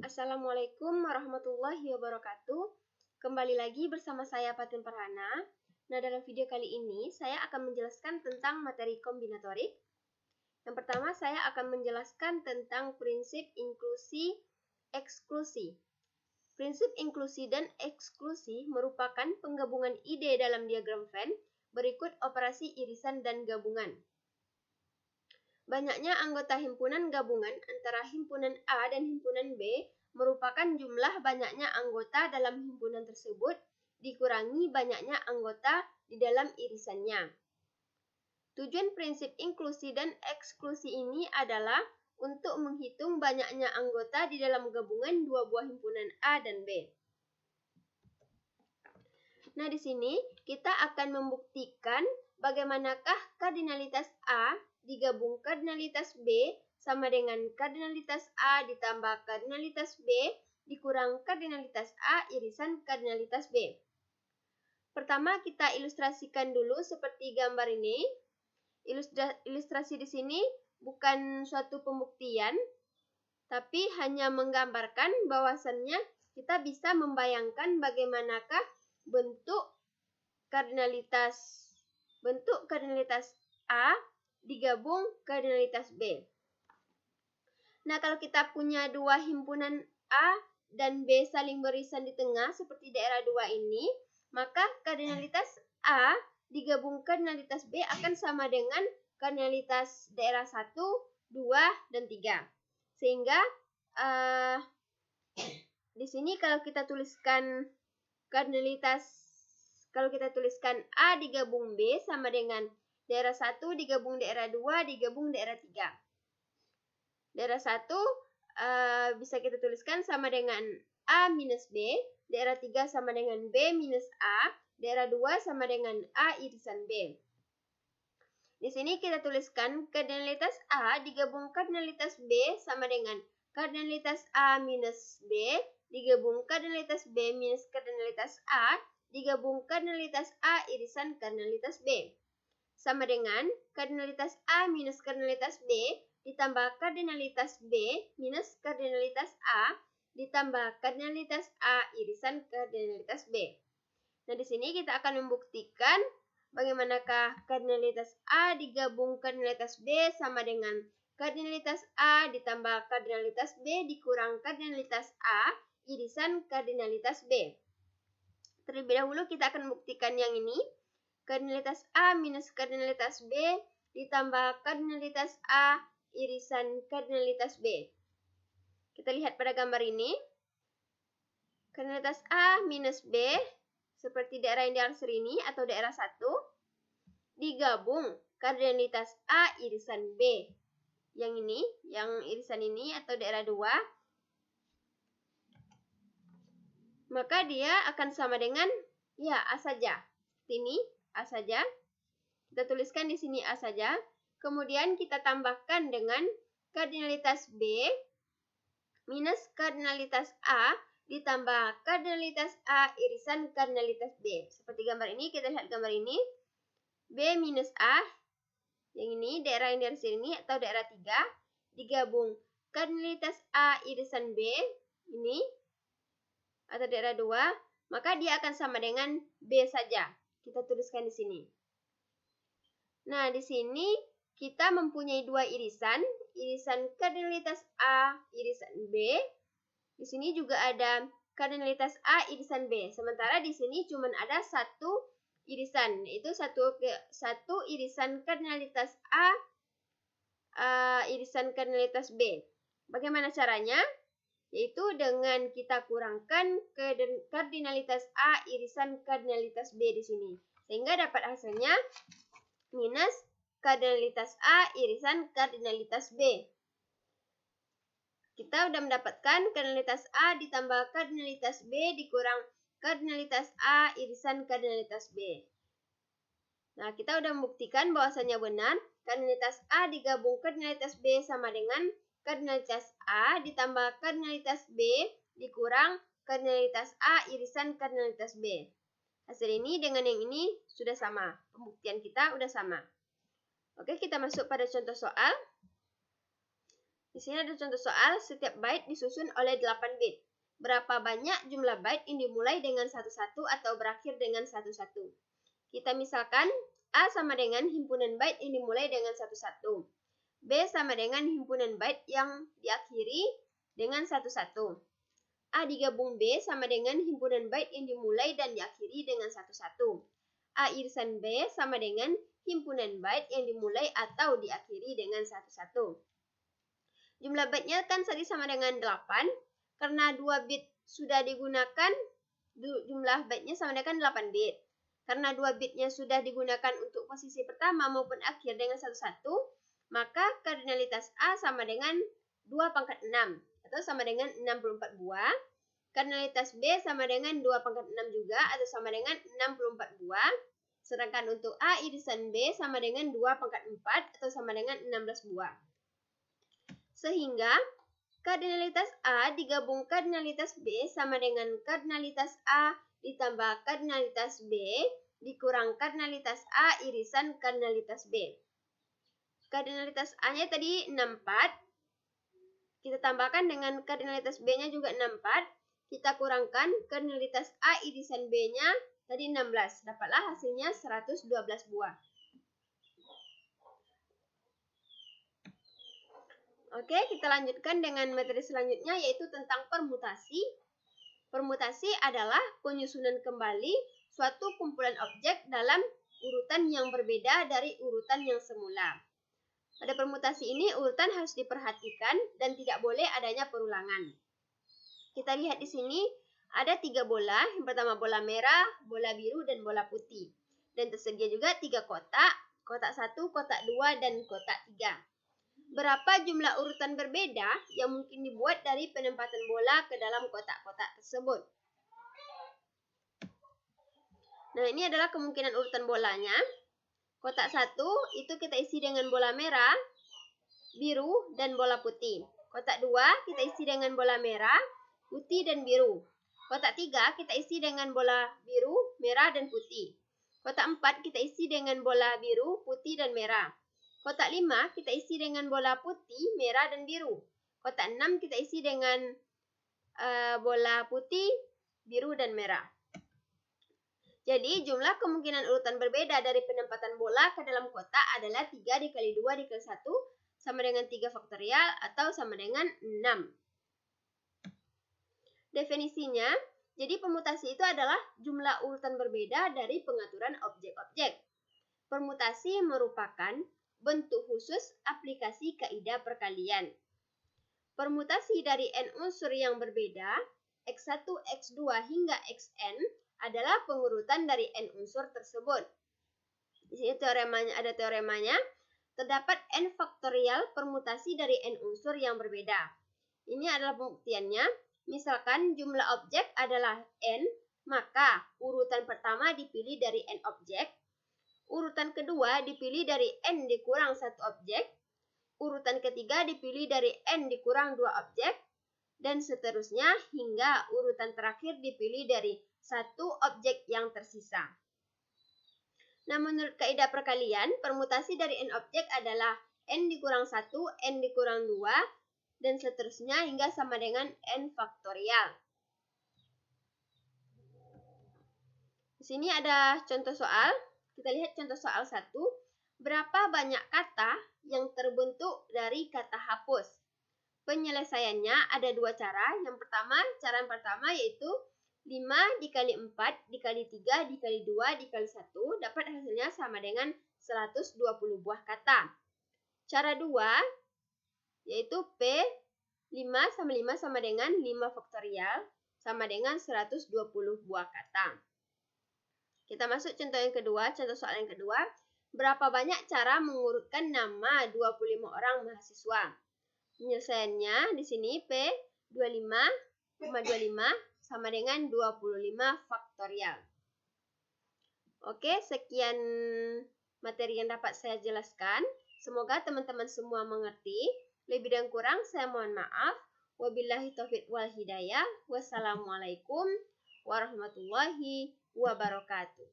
Assalamualaikum warahmatullahi wabarakatuh. Kembali lagi bersama saya Fatin Farhana. Nah, dalam video kali ini saya akan menjelaskan tentang materi kombinatorik. Yang pertama, saya akan menjelaskan tentang prinsip inklusi eksklusi. Prinsip inklusi dan eksklusi merupakan penggabungan ide dalam diagram Venn berikut operasi irisan dan gabungan. Banyaknya anggota himpunan gabungan antara himpunan A dan himpunan B merupakan jumlah banyaknya anggota dalam himpunan tersebut dikurangi banyaknya anggota di dalam irisannya. Tujuan prinsip inklusi dan eksklusi ini adalah untuk menghitung banyaknya anggota di dalam gabungan dua buah himpunan A dan B. Nah, di sini kita akan membuktikan bagaimanakah kardinalitas A digabung kardinalitas B sama dengan kardinalitas A ditambah kardinalitas B dikurang kardinalitas A irisan kardinalitas B. Pertama kita ilustrasikan dulu seperti gambar ini. Ilustrasi di sini bukan suatu pembuktian, tapi hanya menggambarkan bahwasannya kita bisa membayangkan bagaimanakah bentuk kardinalitas A digabung kardinalitas B. Nah, kalau kita punya dua himpunan A dan B saling beririsan di tengah seperti daerah 2 ini, maka kardinalitas A digabung kardinalitas B akan sama dengan kardinalitas daerah 1, 2, dan 3. Sehingga di sini kalau kita tuliskan A digabung B sama dengan daerah 1 digabung daerah 2 digabung daerah 3. Daerah 1 bisa kita tuliskan sama dengan A minus B, daerah 3 sama dengan B minus A, daerah 2 sama dengan A irisan B. Di sini kita tuliskan kardinalitas A digabung kardinalitas B sama dengan kardinalitas A minus B digabung kardinalitas B minus kardinalitas A digabung kardinalitas A irisan kardinalitas B. Sama dengan kardinalitas A minus kardinalitas B ditambah kardinalitas B minus kardinalitas A ditambah kardinalitas A irisan kardinalitas B. Nah, di sini kita akan membuktikan bagaimanakah kardinalitas A digabung kardinalitas B sama dengan kardinalitas A ditambah kardinalitas B dikurang kardinalitas A irisan kardinalitas B. Terlebih dahulu kita akan membuktikan yang ini. Kardinalitas A minus kardinalitas B ditambah kardinalitas A irisan kardinalitas B. Kita lihat pada gambar ini. Kardinalitas A minus B seperti daerah yang diarsir ini atau daerah 1 digabung kardinalitas A irisan B. Yang ini, yang irisan ini atau daerah 2. Maka dia akan sama dengan A saja. Seperti ini, A saja. Kita tuliskan di sini A saja. Kemudian kita tambahkan dengan kardinalitas B minus kardinalitas A ditambah kardinalitas A irisan kardinalitas B. Seperti gambar ini, kita lihat gambar ini. B minus A, yang ini daerah yang dari sini atau daerah 3, digabung kardinalitas A irisan B, ini, atau daerah 2, maka dia akan sama dengan B saja. Kita tuliskan di sini. Nah, di sini kita mempunyai dua irisan kardinalitas A irisan B. Di sini juga ada kardinalitas A irisan B. Sementara di sini cuma ada satu irisan, yaitu satu irisan kardinalitas A irisan kardinalitas B. Bagaimana caranya? Yaitu dengan kita kurangkan kardinalitas A irisan kardinalitas B di sini. Sehingga dapat hasilnya minus kardinalitas A irisan kardinalitas B. Kita sudah mendapatkan kardinalitas A ditambah kardinalitas B dikurang kardinalitas A irisan kardinalitas B. Nah, kita sudah membuktikan bahwasannya benar kardinalitas A digabung kardinalitas B sama dengan kardinalitas A ditambah kardinalitas B dikurang kardinalitas A irisan kardinalitas B. Hasil ini dengan yang ini sudah sama. Pembuktian kita sudah sama. Oke, kita masuk pada contoh soal. Di sini ada contoh soal, setiap byte disusun oleh 8 bit. Berapa banyak jumlah byte yang dimulai dengan 11 atau berakhir dengan 11? Kita misalkan A sama dengan himpunan byte yang dimulai dengan 11. B sama dengan himpunan byte yang diakhiri dengan 11. A digabung B sama dengan himpunan byte yang dimulai dan diakhiri dengan 11. A irisan B sama dengan himpunan byte yang dimulai atau diakhiri dengan 11. Jumlah byte-nya kan tadi sama dengan 8. Karena 2 bit sudah digunakan, jumlah byte-nya sama dengan 8 bit. Karena 2 bit-nya sudah digunakan untuk posisi pertama maupun akhir dengan 11, maka kardinalitas A sama dengan 2 pangkat 6 atau sama dengan 64 buah. Kardinalitas B sama dengan 2 pangkat 6 juga atau sama dengan 64 buah. Sedangkan untuk A irisan B sama dengan 2 pangkat 4 atau sama dengan 16 buah. Sehingga kardinalitas A digabung kardinalitas B sama dengan kardinalitas A ditambah kardinalitas B dikurang kardinalitas A irisan kardinalitas B. Kardinalitas A-nya tadi 64. Kita tambahkan dengan kardinalitas B-nya juga 64. Kita kurangkan kardinalitas A irisan B-nya tadi 16. Dapatlah hasilnya 112 buah. Oke, kita lanjutkan dengan materi selanjutnya yaitu tentang permutasi. Permutasi adalah penyusunan kembali suatu kumpulan objek dalam urutan yang berbeda dari urutan yang semula. Pada permutasi ini urutan harus diperhatikan dan tidak boleh adanya perulangan. Kita lihat di sini ada 3 bola. Yang pertama bola merah, bola biru, dan bola putih. Dan tersedia juga 3 kotak. Kotak 1, kotak 2, dan kotak 3. Berapa jumlah urutan berbeda yang mungkin dibuat dari penempatan bola ke dalam kotak-kotak tersebut? Nah, ini adalah kemungkinan urutan bolanya. Kotak 1 itu kita isi dengan bola merah, biru, dan bola putih. Kotak 2 kita isi dengan bola merah, putih, dan biru. Kotak 3 kita isi dengan bola biru, merah, dan putih. Kotak 4 kita isi dengan bola biru, putih, dan merah. Kotak 5 kita isi dengan bola putih, merah, dan biru. Kotak 6 kita isi dengan bola putih, biru, dan merah. Jadi jumlah kemungkinan urutan berbeda dari penempatan bola ke dalam kotak adalah 3 dikali 2 dikali 1 sama dengan 3 faktorial atau sama dengan 6. Definisinya, jadi permutasi itu adalah jumlah urutan berbeda dari pengaturan objek-objek. Permutasi merupakan bentuk khusus aplikasi kaidah perkalian. Permutasi dari n unsur yang berbeda, x1, x2 hingga xn adalah pengurutan dari n unsur tersebut. Di sini ada teoremanya, terdapat n faktorial permutasi dari n unsur yang berbeda. Ini adalah pembuktiannya. Misalkan jumlah objek adalah n, maka urutan pertama dipilih dari n objek. Urutan kedua dipilih dari n dikurang 1 objek. Urutan ketiga dipilih dari n dikurang 2 objek. Dan seterusnya hingga urutan terakhir dipilih dari 1 objek yang tersisa. Nah, menurut kaidah perkalian, permutasi dari n objek adalah n dikurang 1, n dikurang 2, dan seterusnya hingga sama dengan n faktorial. Di sini ada contoh soal. Kita lihat contoh soal 1. Berapa banyak kata yang terbentuk dari kata hapus? Penyelesaiannya ada 2 cara. Cara yang pertama yaitu 5 dikali 4 dikali 3 dikali 2 dikali 1 dapat hasilnya sama dengan 120 buah kata. Cara 2 yaitu P 5 sama 5 sama dengan 5 faktorial sama dengan 120 buah kata. Kita masuk contoh yang kedua, contoh soal yang kedua. Berapa banyak cara mengurutkan nama 25 orang mahasiswa? Penyelesaiannya di sini P 25 sama dengan 25 faktorial. Oke, sekian materi yang dapat saya jelaskan. Semoga teman-teman semua mengerti. Lebih dan kurang saya mohon maaf. Wabillahi taufiq wal hidayah. Wassalamualaikum warahmatullahi wabarakatuh.